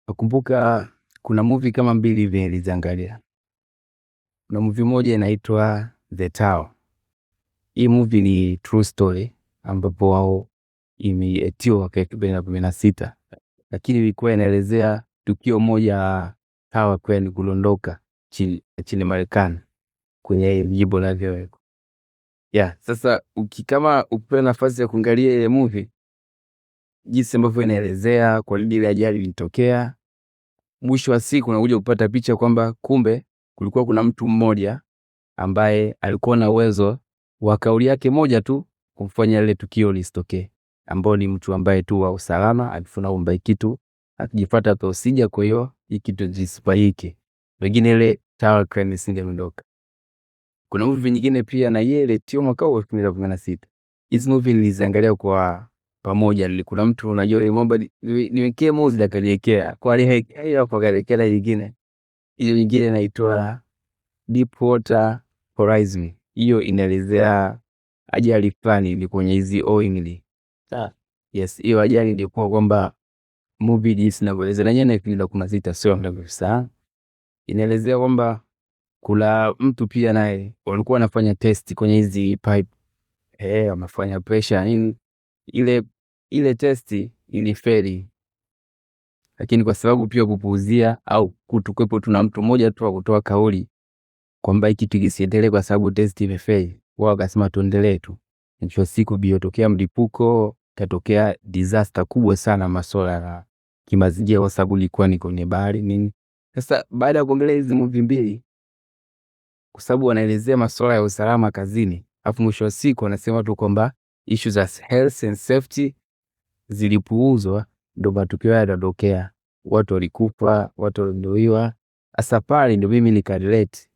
Nakumbuka kuna movie kama mbili hivi niliziangalia. Kuna movie moja inaitwa The Tower. Hii movie ni true story ambapo wao imeetiwa mwaka 2016, lakini ilikuwa inaelezea tukio moja Tower kwenda kulondoka chini Marekani kwenye jimbo la New York. Sasa kama ukipewa nafasi ya kuangalia ile movie, jinsi ambavyo inaelezea kwa nini ile ajali ilitokea, mwisho wa siku unakuja kupata picha kwamba kumbe kulikuwa kuna mtu mmoja ambaye alikuwa na uwezo wa kauli yake moja tu kumfanya ile tukio lisitokee, ambao ni mtu ambaye tu wa usalama alifuna kwamba kitu akijifuata tosija, kwa hiyo hiki kitu jisipahiki wengine ile Tower crane isingeondoka. Kuna movie nyingine pia na ile tio mwaka wa 2016. Hizi movie niliziangalia kwa pamoja. Kuna mtu unajua mambo niwekee movie akaniwekea kwa ile hapo akaelekea nyingine. Ile nyingine inaitwa Deepwater Horizon. Hiyo inaelezea ajali fulani ilikuwa kwenye hizi oil. Yes, hiyo ajali ilikuwa kwamba movie jinsi inavyoeleza na yenyewe ile kuna sita sio ndio sana. Inaelezea kwamba kuna mtu pia naye walikuwa wanafanya test kwenye hizi pipe. Wamefanya pressure nini, ile test ilifeli, lakini kwa sababu pia kupuuzia au kutukwepo tuna mtu mmoja tu wa kutoa kauli kwamba hiki kitu kisiendelee kwa sababu test imefeli, wao wakasema tuendelee tu. Mwisho siku biotokea mlipuko, katokea disaster kubwa sana masuala ya kimazingira kwa sababu ilikuwa ni kwenye bahari nini. Sasa baada ya kuangalia hizi movie mbili, kwa sababu wanaelezea masuala ya usalama kazini, afu mwisho wa siku wanasema tu kwamba issues za health and safety zilipuuzwa, ndio matukio yanatokea, watu walikufa, watu waliuliwa. Hasa pale ndio mimi nikarelate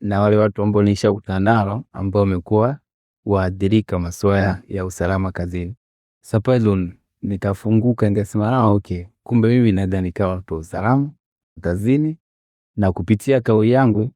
na wale watu ambao nilishakutana nao ambao wamekuwa waathirika masuala ya usalama kazini. Sasa pale nikafunguka nikasema okay, kumbe mimi naweza nikawa mtu wa usalama kazini, na kupitia kauli yangu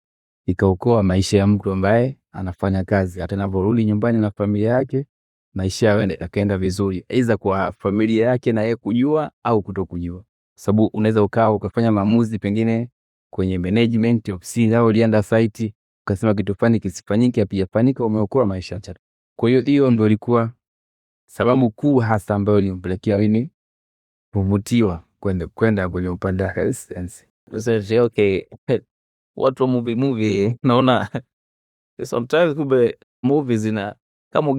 ikaokoa maisha ya mtu ambaye anafanya kazi, hata anaporudi nyumbani na familia yake maisha yakaenda vizuri, aidha kwa familia yake na yeye kujua au kutokujua. Sababu unaweza ukafanya maamuzi pengine kwenye management ofisi au ulienda site ukasema kitu fulani kisifanyike, pia fanika umeokoa maisha ya. Kwa hiyo ndio ilikuwa sababu kuu hasa ambayo ilimpelekea mimi kuvutiwa kwenda kwenye upande wa health science. Sasa okay, watu wa movie naona sometimes kumbe movies zina kama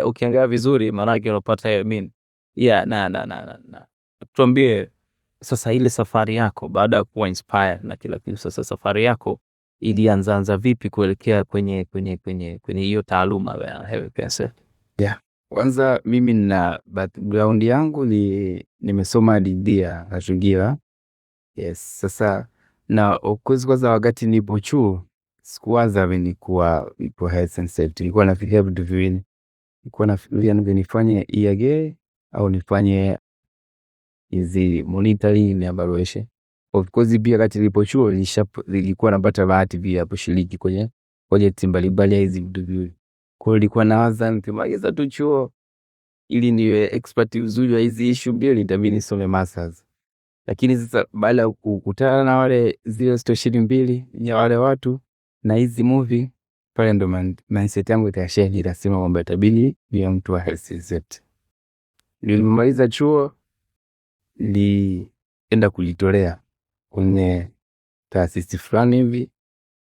ukiangalia vizuri maana yake unapata na tuambie sasa ile safari yako baada ya kuwa inspired na kila kitu. Sasa safari yako ilianza vipi kuelekea kwenye hiyo taaluma ya health? Kwanza mimi na background yangu nimesoma degree ya mazingira. Yes, sasa na kwanza wakati nipo chuo sikuwaza mimi kuwa health and safety, nilikuwa nafikiria vitu viwili. Nilikuwa nafikiria nifanye EAG au nifanye hizi monitoring na evaluation. Of course pia wakati nipo chuo nilikuwa napata bahati pia kushiriki kwenye project mbalimbali hizi vitu viwili. Kwa hiyo nilikuwa nawaza nikimaliza tu chuo ili niwe expert uzuri wa hizi issue mbili nitabidi nisome masters. Lakini sasa baada ya kukutana na wale zile situation mbili ya wale watu na hizi movie, pale ndo mindset yangu ikashare, nikasema kwamba itabidi niwe mtu wa health and safety. Nilimaliza chuo nilienda kujitolea kwenye taasisi fulani hivi.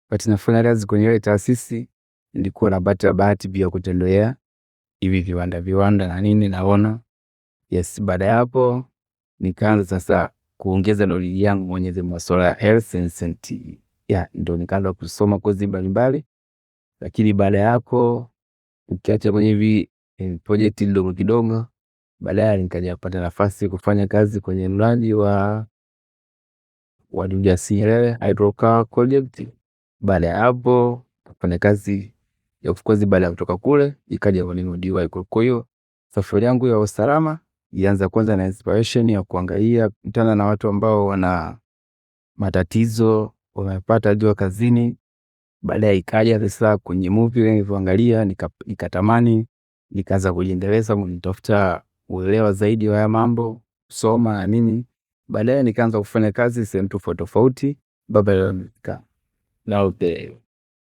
Wakati nafanya kazi kwenye ile taasisi nilikuwa napata bahati pia kutembelea hivi viwanda na nini naona. Yes, baada ya hapo nikaanza sasa kuongeza knowledge yangu kwenye masuala ya health and safety. Ndio nikaanza kusoma kozi mbalimbali. Lakini baada ya hapo ukiacha kwenye hivi project ndogo kidogo, baadaye nikaja kupata nafasi kufanya kazi kwenye mradi wa Julius Nyerere Hydropower Project. Baada ya hapo kufanya kazi ya ufukuzi, baada ya kutoka kule ikaja kunirudiwa. Kwa hiyo safari yangu ya usalama ilianza kwanza na inspiration ya kuangalia kutana na watu ambao wana matatizo wamepata jua kazini. Baadaye ikaja sasa kwenye movie nilivyoangalia nikatamani nikaanza kujiendeleza kunitafuta uelewa zaidi wa mambo, soma na nini. Baadaye nikaanza kufanya kazi sehemu tofauti tofauti. Baba alinikaa na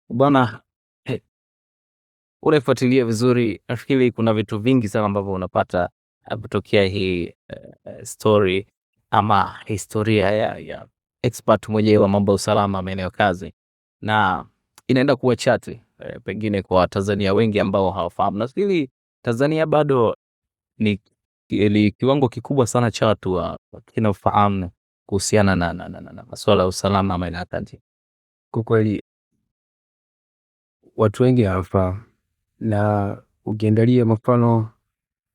bwana, unafuatilia vizuri, nafikiri kuna vitu vingi sana ambavyo unapata kutokea hii story ama historia ya expert mwenyewe wa mambo ya usalama maeneo kazi, na inaenda kuwa chati pengine kwa Tanzania wengi ambao hawafahamu. Nafikiri Tanzania bado ni kiwango kikubwa sana cha watu kinafahamu kuhusiana na masuala ya usalama maeneo ya kazi. Kwa kweli watu wengi hawafahamu, na ukiangalia mfano,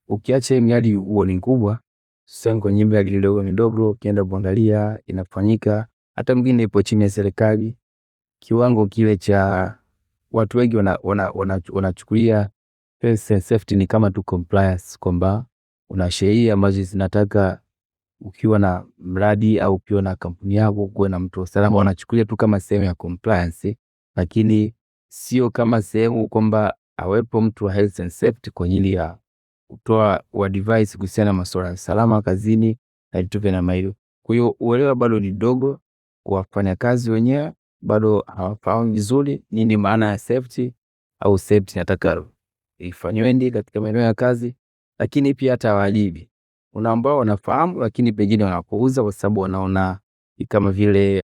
ukiacha miradi huo ni kubwa, sasa kwenye miradi midogo ukienda kuangalia inafanyika, hata mwingine ipo chini ya serikali, kiwango kile cha watu wengi wanachukulia health and safety ni kama tu compliance, kwamba una sheria ambazo zinataka ukiwa na mradi au ukiwa na kampuni yako kuwe na mtu usalama, wanachukulia tu kama sehemu ya compliance, lakini sio kama sehemu kwamba awepo mtu wa health and safety kwa ajili ya kutoa advice kuhusiana na masuala ya usalama kazini na vitu vya namna hiyo. Kwa hiyo uelewa bado ni dogo kwa wafanyakazi wenyewe, bado hawafahamu vizuri nini maana ya safety au safety nataka ifanywe katika maeneo ya kazi. Lakini pia hata waajiri una ambao wanafahamu, lakini pengine wanapuuza kwa sababu wanaona kama vile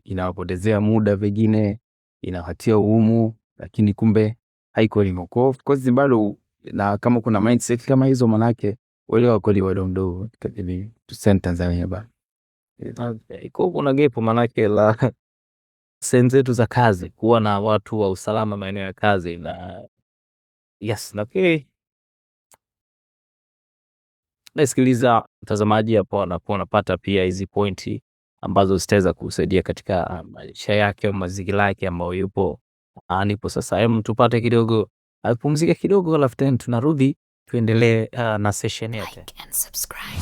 inawapotezea muda, vingine inawatia ugumu, lakini kumbe haiko hivyo. Of course bado, na kama kuna mindset kama hizo, manake wale wako mdogo katika Tanzania bado iko kuna gap, manake la sehemu zetu za kazi kuwa na watu wa usalama maeneo ya kazi. Na yes, nafikiri nasikiliza mtazamaji hapo anakuwa anapata pia hizi pointi ambazo zitaweza kusaidia katika maisha yake au mazingira yake ambayo yupo. Nipo sasa, hebu tupate kidogo apumzike kidogo, alafu tena tunarudi tuendelee na session yetu. Like and subscribe.